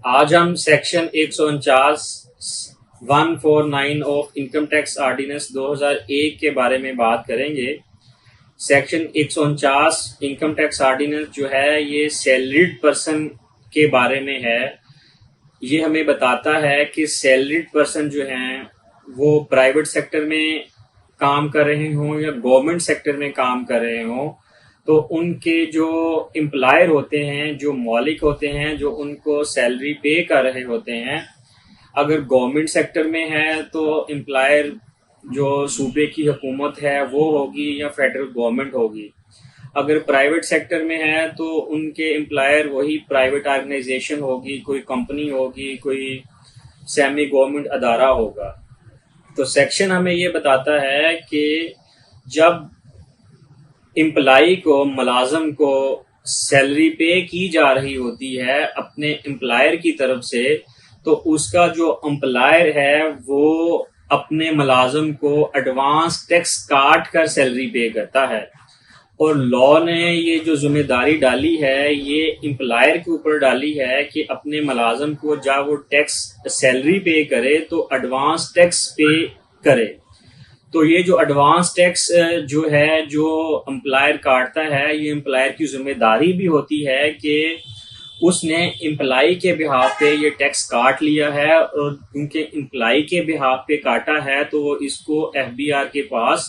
آج ہم section 149 of income tax ordinance 2001 کے بارے میں بات کریں گے۔ سیکشن 149 انکم ٹیکس آرڈیننس جو ہے یہ سیلریڈ پرسن کے بارے میں ہے۔ یہ ہمیں بتاتا ہے کہ سیلریڈ پرسن جو ہیں وہ پرائیویٹ سیکٹر میں کام کر رہے ہوں یا گورنمنٹ سیکٹر میں کام کر رہے ہوں، تو ان کے جو امپلائر ہوتے ہیں، جو مالک ہوتے ہیں، جو ان کو سیلری پے کر رہے ہوتے ہیں، اگر گورنمنٹ سیکٹر میں ہے تو امپلائر جو صوبے کی حکومت ہے وہ ہوگی یا فیڈرل گورنمنٹ ہوگی۔ اگر پرائیویٹ سیکٹر میں ہے تو ان کے امپلائر وہی پرائیویٹ آرگنائزیشن ہوگی، کوئی کمپنی ہوگی، کوئی سیمی گورنمنٹ ادارہ ہوگا۔ تو سیکشن ہمیں یہ بتاتا ہے کہ جب امپلائی کو، ملازم کو سیلری پے کی جا رہی ہوتی ہے اپنے امپلائر کی طرف سے، تو اس کا جو امپلائر ہے وہ اپنے ملازم کو ایڈوانس ٹیکس کاٹ کر سیلری پے کرتا ہے، اور لا نے یہ جو ذمہ داری ڈالی ہے یہ امپلائر کے اوپر ڈالی ہے کہ اپنے ملازم کو جب وہ ٹیکس سیلری پے کرے تو ایڈوانس ٹیکس پے کرے۔ تو یہ جو ایڈوانس ٹیکس جو ہے جو امپلائر کاٹتا ہے، یہ امپلائر کی ذمہ داری بھی ہوتی ہے کہ اس نے امپلائی کے بہاف پہ یہ ٹیکس کاٹ لیا ہے، اور کیونکہ امپلائی کے بہاف پہ کاٹا ہے تو وہ اس کو ایف بی آر کے پاس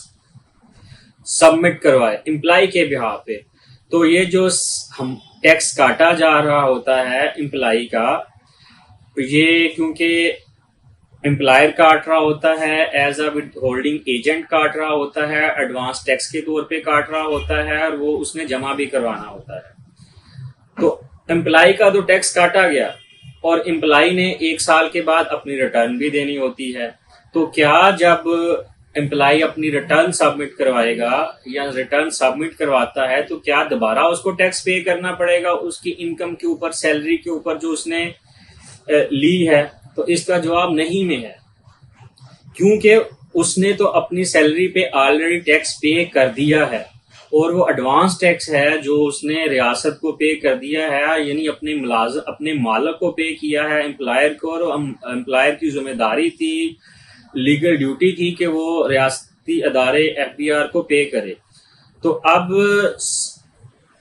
سبمٹ کروائے امپلائی کے بہاف پہ۔ تو یہ جو ہم ٹیکس کاٹا جا رہا ہوتا ہے امپلائی کا، یہ کیونکہ امپلائر کاٹ رہا ہوتا ہے، as a withholding agent کاٹ رہا ہوتا ہے، ایڈوانس ٹیکس کے طور پہ کاٹ رہا ہوتا ہے، اور وہ اس نے جمع بھی کروانا ہوتا ہے۔ تو امپلائی کا تو ٹیکس کاٹا گیا، اور امپلائی نے 1 سال کے بعد اپنی ریٹرن بھی دینی ہوتی ہے۔ تو کیا جب امپلائی اپنی ریٹرن سبمٹ کروائے گا یا ریٹرن سبمٹ کرواتا ہے تو کیا دوبارہ اس کو ٹیکس پے کرنا پڑے گا اس کی انکم کے اوپر، سیلری کے اوپر جو اس نے لی ہے؟ تو اس کا جواب نہیں میں ہے، کیونکہ اس نے تو اپنی سیلری پہ آلریڈی ٹیکس پے کر دیا ہے، اور وہ ایڈوانس ٹیکس ہے جو اس نے ریاست کو پے کر دیا ہے، یعنی اپنے مالک کو پے کیا ہے، امپلائر کو، اور امپلائر کی ذمہ داری تھی، لیگل ڈیوٹی تھی کہ وہ ریاستی ادارے ایف بی آر کو پے کرے۔ تو اب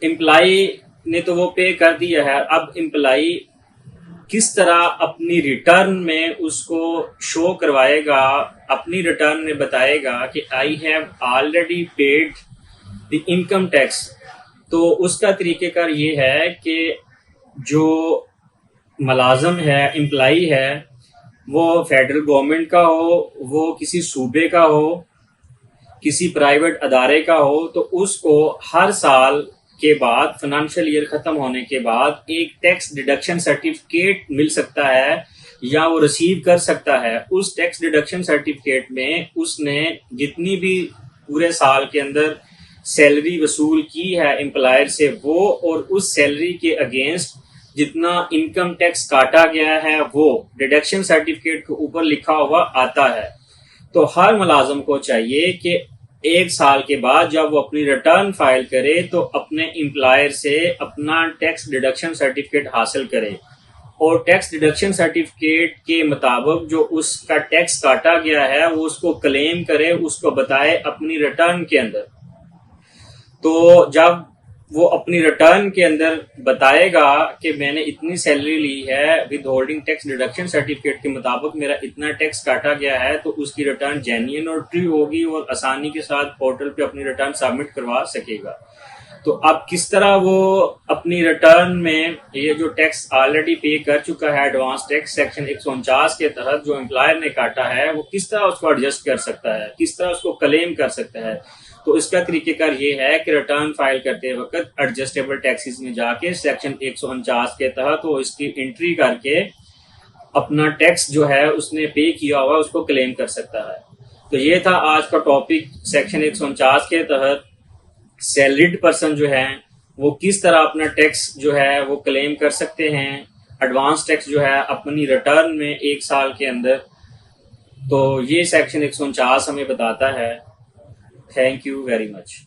امپلائی نے تو وہ پے کر دیا ہے، اب امپلائی کس طرح اپنی ریٹرن میں اس کو شو کروائے گا، اپنی ریٹرن میں بتائے گا کہ I have already paid the income tax? تو اس کا طریقہ کار یہ ہے کہ جو ملازم ہے، امپلائی ہے، وہ فیڈرل گورنمنٹ کا ہو، وہ کسی صوبے کا ہو، کسی پرائیویٹ ادارے کا ہو، تو اس کو ہر سال کے بعد، فائنانشیل ایئر ختم ہونے کے بعد، ایک ٹیکس ڈیڈکشن سرٹیفکیٹ مل سکتا ہے یا وہ ریسیو کر سکتا ہے۔ اس ٹیکس ڈیڈکشن سرٹیفکیٹ میں اس نے جتنی بھی پورے سال کے اندر سیلری وصول کی ہے امپلائر سے وہ، اور اس سیلری کے اگینسٹ جتنا انکم ٹیکس کاٹا گیا ہے وہ ڈیڈکشن سرٹیفکیٹ کے اوپر لکھا ہوا آتا ہے۔ تو ہر ملازم کو چاہیے کہ 1 سال کے بعد جب وہ اپنی ریٹرن فائل کرے تو اپنے امپلائر سے اپنا ٹیکس ڈیڈکشن سرٹیفکیٹ حاصل کرے، اور ٹیکس ڈیڈکشن سرٹیفکیٹ کے مطابق جو اس کا ٹیکس کاٹا گیا ہے وہ اس کو کلیم کرے، اس کو بتائے اپنی ریٹرن کے اندر۔ تو جب وہ اپنی ریٹرن کے اندر بتائے گا کہ میں نے اتنی سیلری لی ہے، withholding tax deduction certificate کے مطابق میرا اتنا ٹیکس کاٹا گیا ہے، تو اس کی ریٹرن جینوئن اور ٹرو ہوگی، اور آسانی کے ساتھ پورٹل پہ اپنی ریٹرن سبمٹ کروا سکے گا۔ تو اب کس طرح وہ اپنی ریٹرن میں یہ جو ٹیکس آلریڈی پے کر چکا ہے، ایڈوانس ٹیکس سیکشن 149 کے تحت جو امپلائر نے کاٹا ہے، وہ کس طرح اس کو ایڈجسٹ کر سکتا ہے، کس طرح اس کو کلیم کر سکتا ہے؟ تو اس کا طریقہ کار یہ ہے کہ ریٹرن فائل کرتے وقت ایڈجسٹیبل ٹیکسز میں جا کے سیکشن 149 کے تحت وہ اس کی انٹری کر کے اپنا ٹیکس جو ہے اس نے پے کیا ہوا اس کو کلیم کر سکتا ہے۔ تو یہ تھا آج کا ٹاپک، سیکشن 149 کے تحت سیلریڈ پرسن جو ہیں وہ کس طرح اپنا ٹیکس جو ہے وہ کلیم کر سکتے ہیں، ایڈوانس ٹیکس جو ہے اپنی ریٹرن میں 1 سال کے اندر۔ تو یہ سیکشن 149 ہمیں بتاتا ہے۔ Thank you very much.